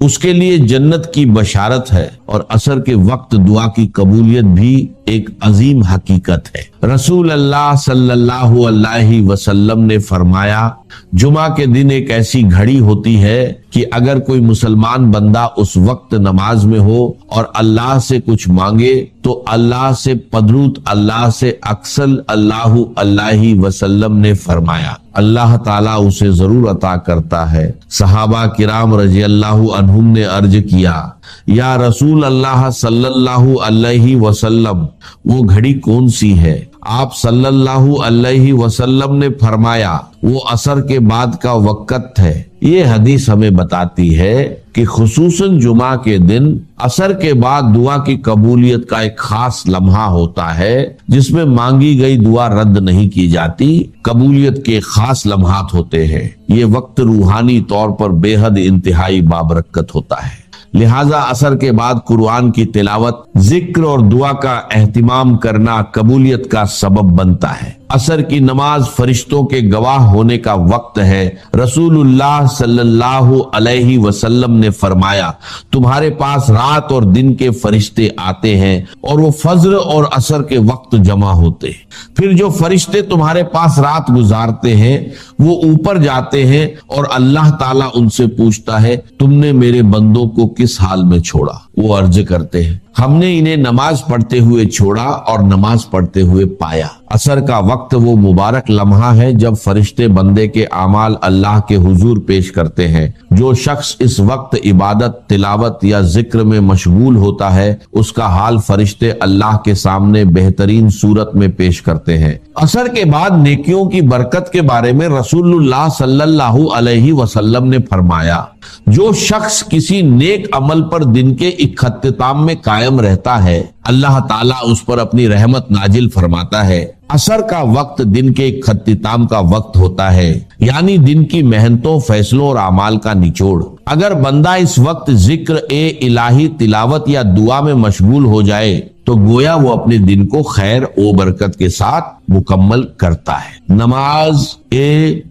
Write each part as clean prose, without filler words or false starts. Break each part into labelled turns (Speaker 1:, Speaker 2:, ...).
Speaker 1: اس کے لیے جنت کی بشارت ہے، اور عصر کے وقت دعا کی قبولیت بھی ایک عظیم حقیقت ہے۔ رسول اللہ صلی اللہ علیہ وسلم نے فرمایا، جمعہ کے دن ایک ایسی گھڑی ہوتی ہے کہ اگر کوئی مسلمان بندہ اس وقت نماز میں ہو اور اللہ سے کچھ مانگے تو اللہ سے پدرود اللہ سے اکثر اللہ علیہ وسلم نے فرمایا اللہ تعالیٰ اسے ضرور عطا کرتا ہے۔ صحابہ کرام رضی اللہ عنہم نے عرض کیا، یا رسول اللہ صلی اللہ علیہ وسلم وہ گھڑی کون سی ہے؟ آپ صلی اللہ علیہ وسلم نے فرمایا، وہ عصر کے بعد کا وقت ہے۔ یہ حدیث ہمیں بتاتی ہے کہ خصوصاً جمعہ کے دن عصر کے بعد دعا کی قبولیت کا ایک خاص لمحہ ہوتا ہے جس میں مانگی گئی دعا رد نہیں کی جاتی، قبولیت کے خاص لمحات ہوتے ہیں۔ یہ وقت روحانی طور پر بے حد انتہائی بابرکت ہوتا ہے، لہذا عصر کے بعد قرآن کی تلاوت، ذکر اور دعا کا اہتمام کرنا قبولیت کا سبب بنتا ہے۔ عصر کی نماز فرشتوں کے گواہ ہونے کا وقت ہے۔ رسول اللہ صلی اللہ علیہ وسلم نے فرمایا، تمہارے پاس رات اور دن کے فرشتے آتے ہیں اور وہ فجر اور عصر کے وقت جمع ہوتے ہیں۔ پھر جو فرشتے تمہارے پاس رات گزارتے ہیں وہ اوپر جاتے ہیں اور اللہ تعالیٰ ان سے پوچھتا ہے، تم نے میرے بندوں کو کس حال میں چھوڑا؟ وہ عرض کرتے ہیں، ہم نے انہیں نماز پڑھتے ہوئے چھوڑا اور نماز پڑھتے ہوئے پایا۔ عصر کا وقت وہ مبارک لمحہ ہے جب فرشتے بندے کے اعمال اللہ کے حضور پیش کرتے ہیں۔ جو شخص اس وقت عبادت، تلاوت یا ذکر میں مشغول ہوتا ہے اس کا حال فرشتے اللہ کے سامنے بہترین صورت میں پیش کرتے ہیں۔ عصر کے بعد نیکیوں کی برکت کے بارے میں رسول اللہ صلی اللہ علیہ وسلم نے فرمایا، جو شخص کسی نیک عمل پر دن کے اختتام میں قائم رہتا ہے اللہ تعالیٰ اس پر اپنی رحمت نازل فرماتا ہے۔ عصر کا وقت دن کے اختتام کا وقت ہوتا ہے، یعنی دن کی محنتوں، فیصلوں اور اعمال کا نچوڑ۔ اگر بندہ اس وقت ذکر الہی، تلاوت یا دعا میں مشغول ہو جائے تو گویا وہ اپنے دن کو خیر و برکت کے ساتھ مکمل کرتا ہے۔ نماز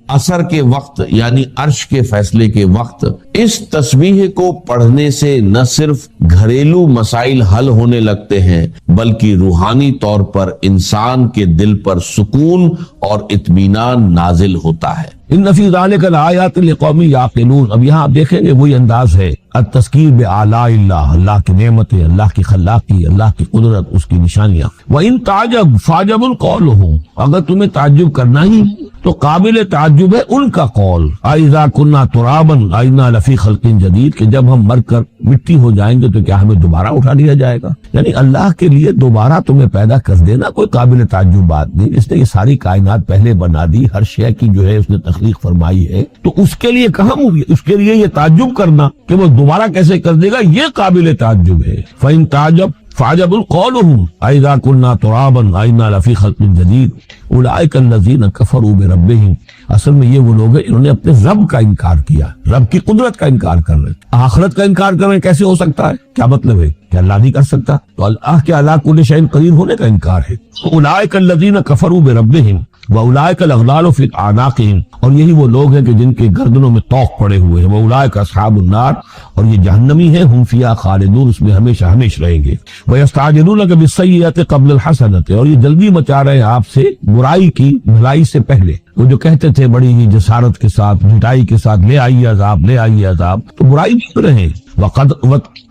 Speaker 1: عصر کے وقت یعنی عرش کے فیصلے کے وقت، اس تسبیح کو پڑھنے سے نہ صرف گھریلو مسائل حل ہونے لگتے ہیں بلکہ روحانی طور پر انسان کے دل پر سکون اور اطمینان نازل ہوتا ہے۔
Speaker 2: ان فی ذلک لآیات لقوم یعقلون۔ اب یہاں آپ دیکھیں گے وہی انداز ہے، التذکیر بآلاء اللہ، اللہ کی نعمتیں، اللہ کی خلاقی، اللہ کی قدرت، اس کی نشانیاں۔ وَإِن تَعْجَبْ فَعْجَبٌ قَوْلُهُ، اگر تمہیں تعجب کرنا ہی تو قابل تعجب ہے ان کا قول، اِذَا كُنَّا تُرَابًا اِنَّا لَفِي خَلْقٍ جَدِيدٍ، کہ جب ہم مر کر مٹی ہو جائیں گے تو کیا ہمیں دوبارہ اٹھا لیا جائے گا؟ یعنی اللہ کے لیے دوبارہ تمہیں پیدا کر دینا کوئی قابل تعجب بات نہیں۔ اس نے یہ ساری کائنات پہلے بنا دی، ہر شے کی جو ہے اس نے تخلیق فرمائی ہے، تو اس کے لیے کہاں ہوگی؟ اس کے لیے یہ تعجب کرنا کہ وہ دوبارہ کیسے کر دے گا، یہ قابل تعجب ہے۔ فَإِن تَعْجَبْ فَعْجَبٌ قَوْلُهُمْ اِذَا كُنَّا تُرَابًا اِنَّا لَفِي خَلْقٍ جَدِيدٍ اُولَٰئِكَ الَّذِينَ كَفَرُوا بِرَبِّهِمْ۔ اصل میں یہ وہ لوگ ہیں انہوں نے اپنے رب کا انکار کیا، رب کی قدرت کا انکار کر رہے ہیں۔ آخرت کا انکار کر رہے ہیں، کیسے ہو سکتا ہے؟ کیا مطلب ہے کہ اللہ نہیں کر سکتا؟ تو اللہ کے علی کل شیء قدیر ہونے کا انکار ہے۔ اولئک الذین کفروا بربہم واولئک الاغلال فی اعناقہم، اور یہی وہ لوگ ہیں کہ جن کے گردنوں میں طوق پڑے ہوئے ہیں۔ واولئک اصحاب النار، اور یہ جہنمی ہیں، ہم فیہا خالدون، اس میں ہمیشہ ہمیشہ رہیں گے۔ ویستعجلونک بالسیئۃ قبل الحسنۃ، اور یہ جلدی مچا رہے ہیں آپ سے برائی کی بھلائی سے پہلے۔ وہ جو کہتے تھے بڑی ہی جسارت کے ساتھ، ڈٹائی کے ساتھ، لے آئیے عذاب، لے آئیے عذاب، تو برائی بھی رہے۔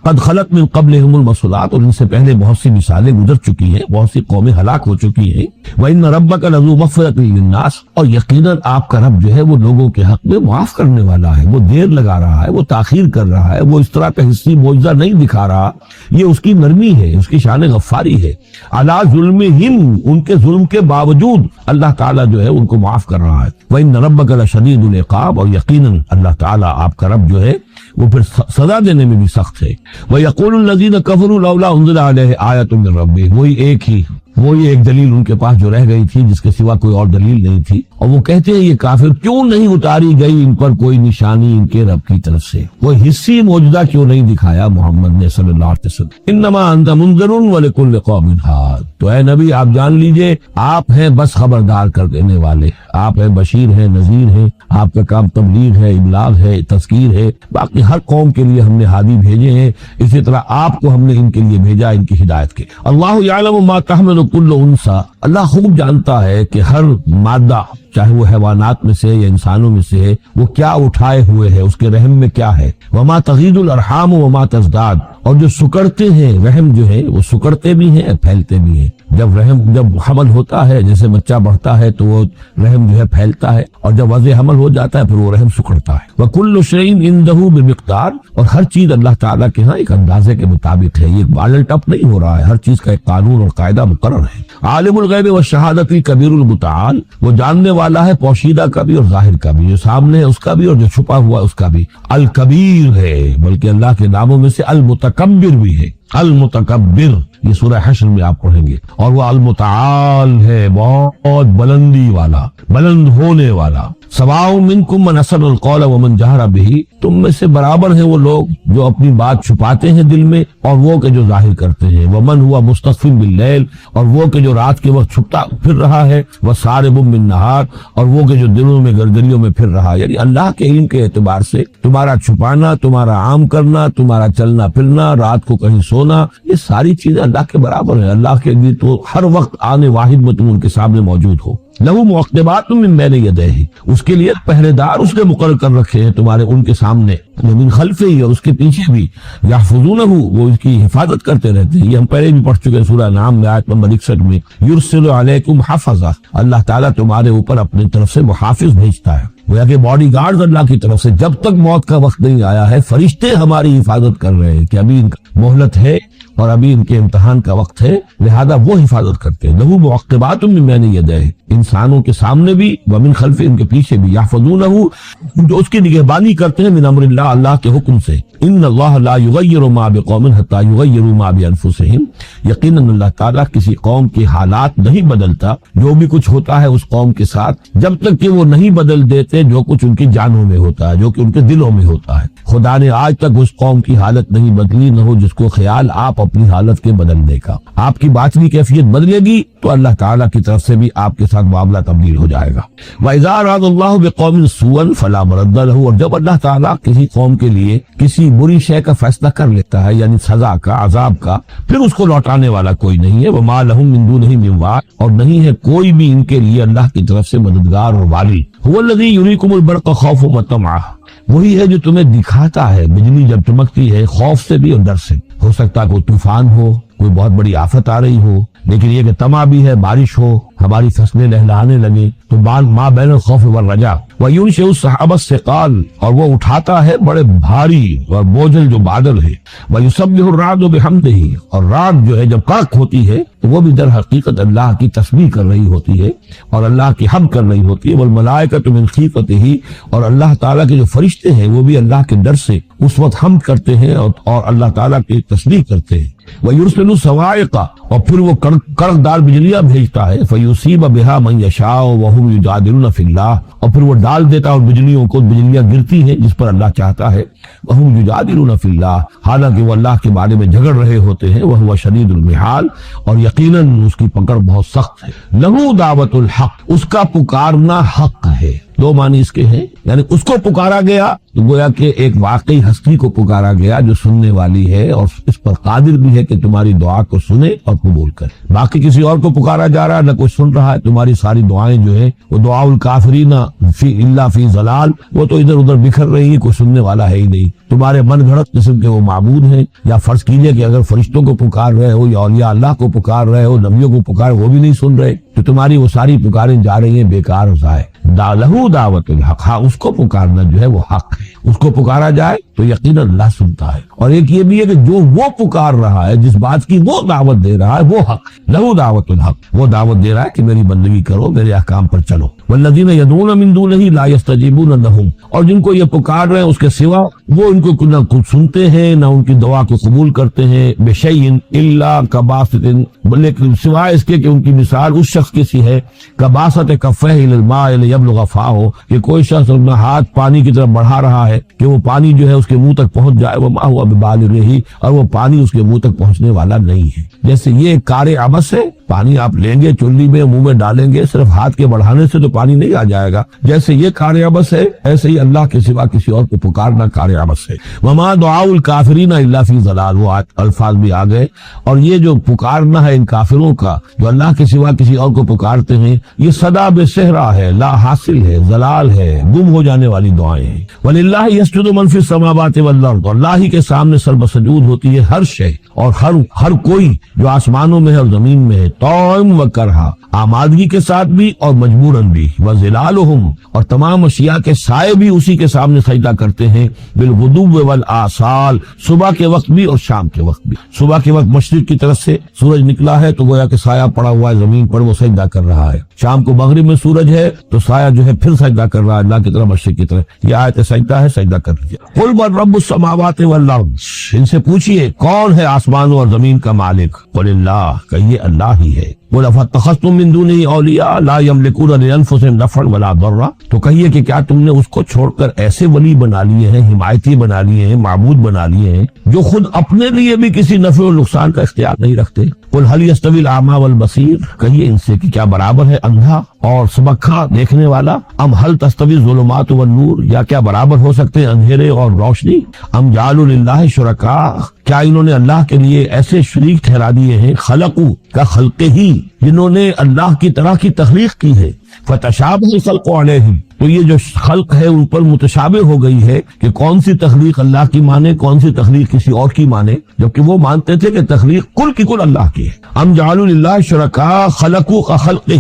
Speaker 2: قد خلت من قبلہم المثلات، اور ان سے پہلے بہت سی مثالیں گزر چکی ہیں، بہت سی قومیں ہلاک ہو چکی ہیں۔ وَإِنَّ رَبَّكَ لَذُو مَغْفِرَةٍ لِلنَّاسِ، اور یقیناً آپ کا رب جو ہے وہ لوگوں کے حق میں معاف کرنے والا ہے۔ وہ دیر لگا رہا ہے، وہ تاخیر کر رہا ہے، وہ اس طرح کا حصی معجزہ نہیں دکھا رہا، یہ اس کی نرمی ہے، اس کی شان غفاری ہے۔ عَلَىٰ ظُلْمِهِمْ، ان کے ظلم کے باوجود اللہ تعالیٰ جو ہے ان کو معاف کر رہا ہے۔ وَإِنَّ رَبَّكَ لَشَدِيدُ الْعِقَابِ، اور یقیناً اللہ تعالیٰ آپ کا رب جو ہے وہ پھر سزا دینے میں بھی سخت ہے۔ وَيَقُولُ الَّذِينَ كَفَرُوا لَوْلَا أُنزِلَ عَلَيْهِ آيَةٌ مِّن رَّبِّهِ، وہی ایک ہی وہی ایک دلیل ان کے پاس جو رہ گئی تھی جس کے سوا کوئی اور دلیل نہیں تھی، اور وہ کہتے ہیں یہ کافر کیوں نہیں اتاری گئی ان پر کوئی نشانی ان کے رب کی طرف سے، وہ حصی معجزہ کیوں نہیں دکھایا محمد نے صلی اللہ علیہ وسلم۔ انما انت منذر ولکل قوم ہاد، تو اے نبی آپ جان لیجئے آپ ہیں بس خبردار کر دینے والے، آپ ہیں بشیر ہیں نذیر ہیں، آپ کا کام تبلیغ ہے، ابلاغ ہے، تذکیر ہے، باقی ہر قوم کے لیے ہم نے ہادی بھیجے ہیں، اسی طرح آپ کو ہم نے ان کے لیے بھیجا ان کی ہدایت کے۔ اللہ یعلم ما تحمل کل انثی، اللہ خوب جانتا ہے کہ ہر مادہ چاہے وہ حیوانات میں سے یا انسانوں میں سے ہے وہ کیا اٹھائے ہوئے ہے، اس کے رحم میں کیا ہے۔ وما تغید الارحام وما تزداد، اور جو سکڑتے ہیں رحم جو ہے وہ سکڑتے بھی ہیں پھیلتے بھی ہیں، جب حمل ہوتا ہے جیسے بچہ بڑھتا ہے تو وہ رحم جو ہے پھیلتا ہے، اور جب وضع حمل ہو جاتا ہے پھر وہ رحم سکڑتا ہے۔ وکل شیء عنده بمقدار، اور ہر چیز اللہ تعالیٰ کے ہاں ایک اندازے کے مطابق ہے، یہ بالل ٹپ نہیں ہو رہا ہے، ہر چیز کا ایک قانون اور قاعدہ مقرر ہے۔ عالم الغیب والشہادۃ الکبیر المتعال، وہ جاننے والا ہے پوشیدہ کا بھی اور ظاہر کا بھی، جو سامنے ہے اس کا بھی اور جو چھپا ہوا اس کا بھی۔ الکبیر ہے، بلکہ اللہ کے ناموں میں سے المتکبر بھی ہے، المتکبر، یہ سورہ حشر میں آپ پڑھیں گے، اور وہ المتعال ہے، بہت بلندی والا، بلند ہونے والا۔ سواء منکم من اسر القول ومن جہر بہ، تم میں سے برابر ہیں وہ لوگ جو اپنی بات چھپاتے ہیں دل میں اور وہ کہ جو ظاہر کرتے ہیں۔ ومن ہوا مستخف باللیل، اور وہ کہ جو رات کے وقت چھپتا پھر رہا ہے، وسارب بالنہار، اور وہ کہ جو دنوں میں گرگریوں میں پھر رہا ہے۔ یعنی اللہ کے علم کے اعتبار سے تمہارا چھپانا، تمہارا عام کرنا، تمہارا چلنا پھرنا، رات کو کہیں سونا، یہ ساری چیزیں اللہ کے برابر ہیں۔ اللہ کے لیے تو ہر وقت آنے واحد میں تم ان کے سامنے موجود ہو۔ لہو معقبات من بین یدیہ، اس کے لیے پہرے دار اس نے مقرر کر رکھے ہیں تمہارے ان کے سامنے، من خلفہ، اور اس کے پیچھے بھی، یحفظونہ، وہ اس کی حفاظت کرتے رہتے ہیں۔ یہ ہم پہلے بھی پڑھ چکے ہیں سورہ انعام میں آیت نمبر 61 میں، یرسل علیکم حفظہ، اللہ تعالیٰ تمہارے اوپر اپنی طرف سے محافظ بھیجتا ہے، وہ کہ باڈی گارڈز اللہ کی طرف سے، جب تک موت کا وقت نہیں آیا ہے فرشتے ہماری حفاظت کر رہے ہیں کہ ابھی ان کا مہلت ہے اور ابھی ان کے امتحان کا وقت ہے، لہذا وہ حفاظت کرتے ہیں۔ لہو معقبات من بین یدیہ، انسانوں کے سامنے بھی، ومن خلفہ، ان کے پیچھے بھی، یحفظونہ، جو اس کی نگہبانی کرتے ہیں، من امر اللہ، اللہ کے حکم سے۔ ان اللہ لا یغیر ما بقوم حتی یغیروا ما بانفسہم، یقیناً اللہ تعالیٰ کسی قوم کے حالات نہیں بدلتا، جو بھی کچھ ہوتا ہے اس قوم کے ساتھ، جب تک کہ وہ نہیں بدل دیتے جو کچھ ان کی جانوں میں ہوتا ہے، جو کہ ان کے دلوں میں ہوتا ہے۔ خدا نے آج تک اس قوم کی حالت نہیں بدلی، نہ ہو جس کو خیال آپ اپنی حالت کے بدلنے کا۔ آپ کی باطنی کیفیت بدلے گی تو اللہ تعالیٰ کی طرف سے بھی آپ کے ساتھ معاملہ تبدیل ہو جائے گا۔ وَإِذَا أَرَادَ اللَّهُ بِقَوْمٍ سُوءًا فَلَا مَرَدَّ لَهُ، اور جب اللہ تعالیٰ کسی قوم کے لیے کسی بری شے کا فیصلہ کر لیتا ہے، یعنی سزا کا، عذاب کا، پھر اس کو لوٹانے والا کوئی نہیں ہے۔ وَمَا لَهُم مِّن دُونِهِ مِن وَالٍ، اور نہیں ہے کوئی بھی ان کے لیے اللہ کی طرف سے مددگار اور والی۔ هُوَ الَّذِي يُرِيكُمُ الْبَرْقَ خَوْفًا وَطَمَعًا، وہی ہے جو تمہیں دکھاتا ہے بجلی جب چمکتی ہے، خوف سے بھی اور ڈر سے۔ ہو سکتا ہے کوئی طوفان ہو، کوئی بہت بڑی آفت آ رہی ہو، لیکن یہ کہ طمع بھی ہے، بارش ہو، ہماری فصلیں لہلانے لگے، تو ماں بین الخوف والرجا۔ وَيُنشِئُ السَّحَابَ الثِّقَالَ، اور وہ اٹھاتا ہے بڑے بھاری اور بوجھل جو بادل ہے۔ وَيُسَبِّحُ الرَّعْدُ بِحَمْدِهِ، اور رات جو ہے جب کڑک ہوتی ہے تو وہ بھی در حقیقت اللہ کی تسبیح کر رہی ہوتی ہے اور اللہ کی حمد کر رہی ہوتی ہے۔ وَالْمَلَائِكَةُ مِنْ خِيفَتِهِ، اور اللہ تعالیٰ کے جو فرشتے ہیں وہ بھی اللہ کے ڈر سے اس وقت حمد کرتے ہیں اور اللہ تعالیٰ کی تسبیح کرتے ہیں۔ وَيُرْسِلُ الصَّوَاعِقَ، اور پھر وہ کڑکدار بجلیاں بھیجتا ہے۔ فَيُصِيبَ بِهَا مَن يَشَاءُ وَهُمْ يُجَادِلُونَ فِي اللَّهِ، اور پھر وہ ڈال دیتا ہے بجلیوں کو، بجلیاں گرتی ہیں جس پر اللہ چاہتا ہے۔ وَهُمْ يُجَادِلُونَ فِي اللَّهِ، حالانکہ وہ اللہ کے بارے میں جھگڑ رہے ہوتے ہیں۔ وَهُوَ شَدِيدُ الْمِحَالِ، اور یقیناً اس کی پکڑ بہت سخت ہے۔ لَهُ دعوت الحق، اس کا پکارنا حق ہے۔ دو معنی اس کے ہیں، یعنی اس کو پکارا گیا تو گویا کہ ایک واقعی ہستی کو پکارا گیا جو سننے والی ہے اور اس پر قادر بھی ہے کہ تمہاری دعا کو سنے اور قبول کرے۔ باقی کسی اور کو پکارا جا رہا ہے، نہ کوئی سن رہا ہے، تمہاری ساری دعائیں جو ہے وہ دعاء الکافرین الا فی ضلال، وہ تو ادھر ادھر بکھر رہی ہے، کوئی سننے والا ہے ہی نہیں۔ تمہارے من گھڑت قسم کے وہ معبود ہیں، یا فرض کیجئے کہ اگر فرشتوں کو پکار رہے ہو یا اولیاء اللہ کو پکار رہے ہو، نبیوں کو پکار، وہ بھی نہیں سن رہے، تو تمہاری وہ ساری پکاریں جا رہی ہیں بیکار و ضائع۔ لہو دعوت الحق، ہاں اس کو پکارنا جو ہے وہ حق ہے، اس کو پکارا جائے تو یقیناً اللہ سنتا ہے۔ اور ایک یہ بھی ہے کہ جو وہ پکار رہا ہے، جس بات کی وہ دعوت دے رہا ہے، وہ حق ہے۔ لہو دعوت الحق، وہ دعوت دے رہا ہے کہ میری بندگی کرو، میرے احکام پر چلو۔ والذین یدعون من دونہ لا یستجیبون لہم، اور جن کو یہ پکار رہے ہیں اس کے سوا وہ ان کو نہ کچھ سنتے ہیں نہ ان کی دعا کو قبول کرتے ہیں، بشیء الا کباسط، لیکن سوائے اس کے کہ ان کی مثال اس شخص کی سی ہے کباسط کفہ الی الماء لیبلغ فاہ، کہ کوئی شخص اپنا ہاتھ پانی کی طرف بڑھا رہا ہے کہ وہ پانی جو ہے اس کے منہ تک پہنچ جائے، وما ہوا ببالغہ، اور وہ پانی اس کے منہ تک پہنچنے والا نہیں ہے۔ جیسے یہ کار عبث ہے، پانی آپ لیں گے چلی میں منہ میں ڈالیں گے، صرف ہاتھ کے بڑھانے سے تو پانی نہیں آ جائے گا، جیسے یہ کار عبث ہے ایسے ہی اللہ کے سوا کسی اور کو پکارنا کار عبث ہے۔ وما دعاء الکافرین الا فی ضلال، وہ الفاظ بھی آ گئے، اور یہ جو پکارنا ہے ان کافروں کا جو اللہ کے سوا کسی اور کو پکارتے ہیں، یہ صدا بے صحرا ہے، لا حاصل ہے، ضلال ہے، گم ہو جانے والی دعائیں ہیں۔ وللہ یسجد من فی السماوات والارض، اللہ ہی کے سامنے سر بسجود ہوتی ہے ہر شے اور ہر کوئی جو آسمانوں میں ہے اور زمین میں ہے، طوعا و کرہا، آمادگی کے ساتھ بھی اور مجبوراً بھی، وظلالہم، اور تمام اشیاء کے سائے بھی اسی کے سامنے سجدہ کرتے ہیں، بالغدو والآصال، صبح کے وقت بھی اور شام کے وقت بھی۔ صبح کے وقت مشرق کی طرف سے سورج نکلا ہے تو گویا کہ سایہ پڑا ہوا ہے زمین پر، وہ سجدہ کر رہا ہے، شام کو مغرب میں سورج ہے تو سایہ جو ہے پھر سجدہ کر رہا ہے اللہ کی طرف، مشرق کی طرف۔ یہ آیت سجدہ ہے، سجدہ کر لیجیے۔ قل من رب السماوات والارض، ان سے پوچھئے کون ہے آسمانوں اور زمین کا مالک؟ قل اللہ، کہیے اللہ ہی ہے۔ قل افاتخذتم من دونہ اولیاء لا یملکون لانفسہم نفعا ولا ضرا، تو کہیے کہ کیا تم نے اس کو چھوڑ کر ایسے ولی بنا لیے ہیں، حمایتی بنا لیے ہیں، معبود بنا لیے ہیں جو خود اپنے لیے بھی کسی نفع و نقصان کا اختیار نہیں رکھتے؟ قل هل يستوي الاعمى والبصير، کہیے ان سے کہ کیا برابر ہے اندھا اور سبکھا دیکھنے والا؟ ام هل تستوي الظلمات والنور، یا کیا برابر ہو سکتے ہیں اندھیرے اور روشنی؟ ام جعلوا للہ شرکاء، کیا انہوں نے اللہ کے لیے ایسے شریک ٹھہرا دیے ہیں، خلقوا کا خلق ہی، جنہوں نے اللہ کی طرح کی تخلیق کی ہے، فتشابہ الخلق علیہم، تو یہ جو خلق ہے ان پر متشابہ ہو گئی ہے کہ کون سی تخلیق اللہ کی مانے، کون سی تخلیق کسی اور کی مانے، جبکہ وہ مانتے تھے کہ تخلیق کل کی کل اللہ کی ہے۔ ام جعلوا للہ شرکاء خلقوا کخلقہ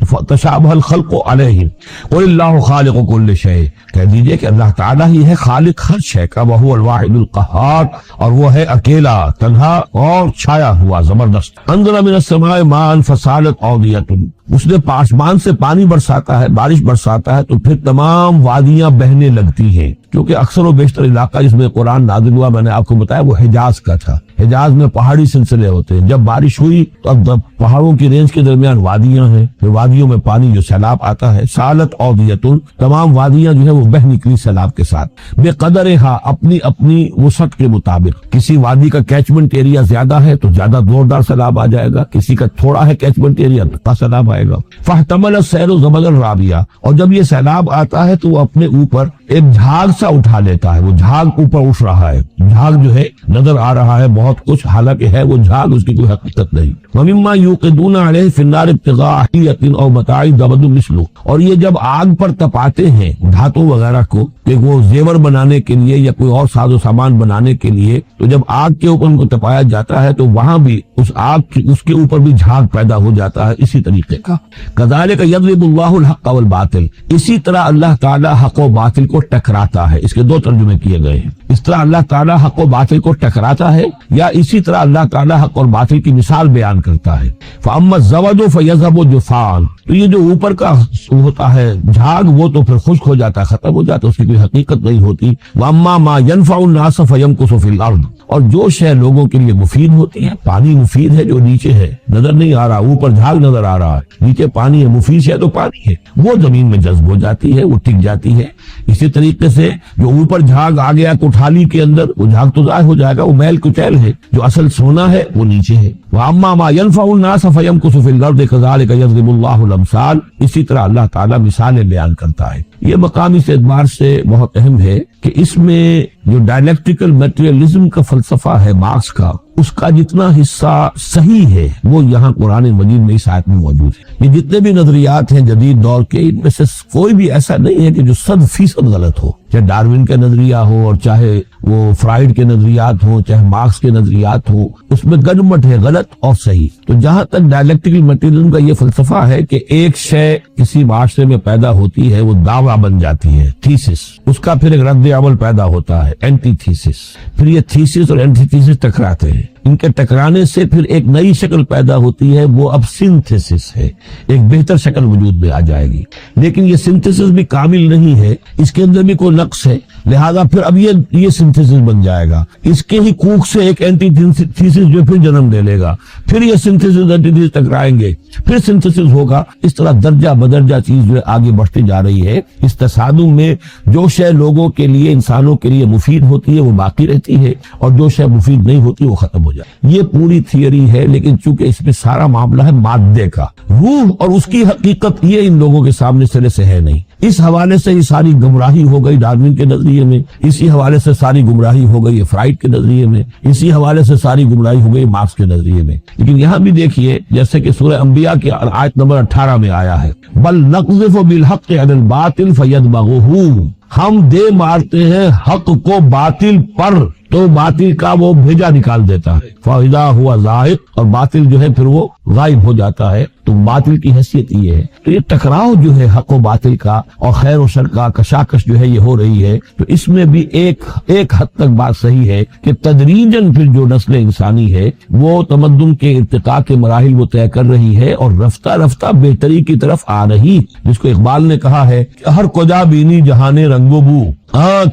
Speaker 2: فتشابہ الخلق علیہم قل اللہ خالق کل شیء، کہہ دیجئے کہ اللہ تعالیٰ ہی ہے خالق ہر شے کا، وہو الواحد القہار، اور وہ ہے اکیلا، تنہا اور چھایا ہوا زبردست۔ انزل من السماء ماء فسالت اودیۃ، اس نے آسمان سے پانی برساتا ہے، بارش برساتا ہے تو پھر تمام وادیاں بہنے لگتی ہیں، کیونکہ اکثر و بیشتر علاقہ جس میں قرآن نازل ہوا میں نے آپ کو بتایا وہ حجاز کا تھا۔ حجاز میں پہاڑی سلسلے ہوتے ہیں، جب بارش ہوئی تو اب پہاڑوں کی رینج کے درمیان وادیاں ہیں، پھر وادیوں میں پانی جو سیلاب آتا ہے، سالت اودیتن، تمام وادیاں جو ہے وہ بہ نکلی سیلاب کے ساتھ، بے قدرہا، اپنی اپنی وسعت کے مطابق۔ کسی وادی کا کیچمنٹ ایریا زیادہ ہے تو زیادہ زوردار سیلاب آ جائے گا، کسی کا تھوڑا ہے کیچمنٹ ایریا تو سیلاب آئے گا۔ فاحتمل السیل زبدا رابیہ، اور جب یہ سیلاب آتا ہے تو وہ اپنے اوپر ایک جھاگ سا اٹھا لیتا ہے، وہ جھاگ اوپر اٹھ رہا ہے، جھاگ جو ہے نظر آ رہا ہے بہت کچھ، حالانکہ ہے وہ جھاگ، اس کی کوئی حقیقت نہیں۔ ومما یوقدون علیہ فی النار ابتغاء حلیۃ او متاع زبد مثلہ، اور یہ جب آگ پر تپاتے ہیں دھاتوں وغیرہ کو کہ وہ زیور بنانے کے لیے یا کوئی اور ساز و سامان بنانے کے لیے، تو جب آگ کے اوپر ان کو تپایا جاتا ہے تو وہاں بھی اس آگ اس کے اوپر بھی جھاگ پیدا ہو جاتا ہے اسی طریقے کا۔ کذالک یضرب اللہ الحق والباطل، اسی طرح اللہ تعالی حق و باطل کو ٹکراتا ہے۔ اس کے دو ترجمے کیے گئے ہیں، اس طرح اللہ تعالی حق و باطل کو ٹکراتا ہے، یا اسی طرح اللہ تعالی حق اور باطل کی مثال بیان کرتا ہے۔ فاما الزبد فیذهب جفاء، تو یہ جو اوپر کا ہوتا ہے جھاگ وہ تو پھر خشک ہو جاتا ہے، ختم ہو جاتا ہے، اس کی کوئی حقیقت نہیں ہوتی۔ واما ما ينفع الناس فيمكث في الارض، اور جو شے لوگوں کے لیے مفید ہوتی ہے، پانی مفید ہے جو نیچے ہے نظر نہیں آ رہا، اوپر جھاگ نظر آ رہا ہے، نیچے پانی ہے، مفید شے تو پانی ہے، وہ زمین میں جذب ہو جاتی ہے، وہ ٹک جاتی ہے۔ اسی طریقے سے جو اوپر جھاگ آ گیا کوٹھالی کے اندر، وہ جھاگ تو ضائع ہو جائے گا، وہ میل کچیل ہے، جو اصل سونا ہے وہ نیچے ہے۔ واما ما ينفع الناس فيمكث في الارض كذلك يضرب الله الامثال، اسی طرح اللہ تعالیٰ مثالیں بیان کرتا ہے۔ یہ مقام اس اعتبار سے بہت اہم ہے کہ اس میں جو ڈائلیکٹیکل میٹریلزم کا فلسفہ ہے مارکس کا، اس کا جتنا حصہ صحیح ہے وہ یہاں قرآن مجید میں اس آیت میں موجود ہے۔ یہ جتنے بھی نظریات ہیں جدید دور کے، ان میں سے کوئی بھی ایسا نہیں ہے کہ جو 100% غلط ہو، چاہے ڈارون کا نظریہ ہو اور چاہے وہ فرائڈ کے نظریات ہوں چاہے مارکس کے نظریات ہوں، اس میں گڈمٹ ہے غلط اور صحیح۔ تو جہاں تک ڈائلیکٹیکل مٹیریلزم کا یہ فلسفہ ہے کہ ایک شے کسی معاشرے میں پیدا ہوتی ہے، وہ دعویٰ بن جاتی ہے، تھیسس، اس کا پھر ایک رد عمل پیدا ہوتا ہے، اینٹی تھیسس، پھر یہ تھیسس اور اینٹی تھیسس ٹکراتے ہیں، ان کے ٹکرانے سے پھر ایک نئی شکل پیدا ہوتی ہے، وہ اب سنتھسس ہے، ایک بہتر شکل وجود میں آ جائے گی۔ لیکن یہ سنتھسس بھی کامل نہیں ہے، اس کے اندر بھی کوئی نقص ہے، لہذا پھر اب یہ سنتھسس بن جائے گا، اس کے ہی کوکھ سے ایک اینٹی تھیسس جو پھر جنم لے لے گا، پھر یہ سنتھسس اینٹی تھیسس ٹکرائیں گے، پھر سنتھسس ہوگا، اس طرح درجہ بدرجہ چیز جو ہے آگے بڑھتی جا رہی ہے۔ اس تصادم میں جو شے لوگوں کے لیے، انسانوں کے لیے مفید ہوتی ہے وہ باقی رہتی ہے، اور جو شے مفید نہیں ہوتی وہ ختم ہو جائے۔ یہ پوری تھیوری ہے، لیکن چونکہ اس میں سارا معاملہ ہے مادے کا، روح اور اس کی حقیقت یہ ان لوگوں کے سامنے سرے سے ہے نہیں۔ اس حوالے سے یہ ساری گمراہی ہو گئی ڈارون کے نظریے میں، اسی حوالے سے ساری گمراہی ہو گئی فرائڈ کے نظریے میں، اسی حوالے سے ساری گمراہی ہو گئی مارکس کے نظریے میں۔ لیکن یہاں بھی دیکھیے، جیسے کہ سورہ انبیاء کی آیت نمبر 18 میں آیا ہے، بل نقذف بالحق علی الباطل فیدمغہ، ہم دے مارتے ہیں حق کو باطل پر تو باطل کا وہ بھیجا نکال دیتا ہے، فاذا ہوا زاہق، اور باطل جو ہے پھر وہ غائب ہو جاتا ہے۔ تو باطل کی حیثیت یہ ہے۔ تو یہ ٹکراؤ جو ہے حق و باطل کا اور خیر و شر کا کشاکش جو ہے یہ ہو رہی ہے، تو اس میں بھی ایک حد تک بات صحیح ہے کہ تدریجاً پھر جو نسل انسانی ہے وہ تمدن کے ارتقاء کے مراحل وہ طے کر رہی ہے اور رفتہ رفتہ بہتری کی طرف آ رہی، جس کو اقبال نے کہا ہے کہ ہر کجا بینی جہانے رنگ و بو،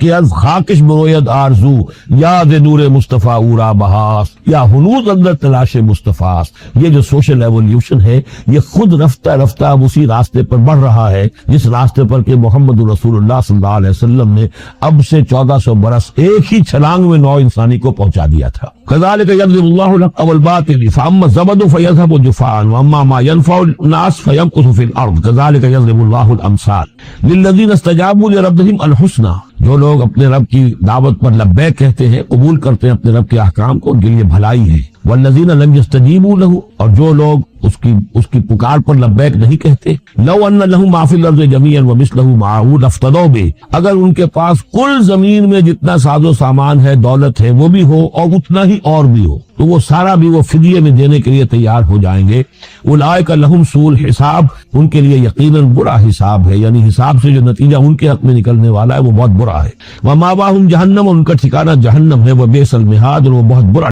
Speaker 2: کہ از خاکش بروید آرزو، یاد نور مصطفیٰ اورا بہاس، یا ہنوز اندر تلاش مصطفیٰ۔ یہ جو سوشل ایولیوشن ہے یہ خود رفتہ رفتہ اب اسی راستے پر بڑھ رہا ہے جس راستے پر کہ محمد رسول اللہ صلی اللہ علیہ وسلم نے اب سے 1400 برس ایک ہی چھلانگ میں نوع انسانی کو پہنچا دیا تھا۔ كذلك يضرب الله الحق والباطل فأما الزبد فيذهب جفاء وأما ما ينفع الناس فيمكث في الأرض كذلك يضرب الله الأمثال للذين استجابوا لربهم الحسنى، جو لوگ اپنے رب کی دعوت پر لبیک کہتے ہیں، قبول کرتے ہیں اپنے رب کے احکام کو، ان کے لیے بھلائی ہے۔ والذین لم یستجیبوا لہ، اور جو لوگ اس کی پکار پر لبیک نہیں کہتے، لو ان لہم ما فی الارض جمیعا ومثلہ معہ لافتدوا بہ، اگر ان کے پاس کل زمین میں جتنا ساز و سامان ہے، دولت ہے، وہ بھی ہو اور اتنا ہی اور بھی ہو، تو وہ سارا بھی وہ فدیے میں دینے کے لیے تیار ہو جائیں گے۔ اولئک لہم سوء الحساب، ان کے لیے یقیناً برا حساب ہے، یعنی حساب سے جو نتیجہ ان کے حق میں نکلنے والا ہے وہ بہت برا ہے۔ ومأواہم جہنم، ان کا ٹھکانہ جہنم ہے، وبئس المہاد، اور وہ بہت برا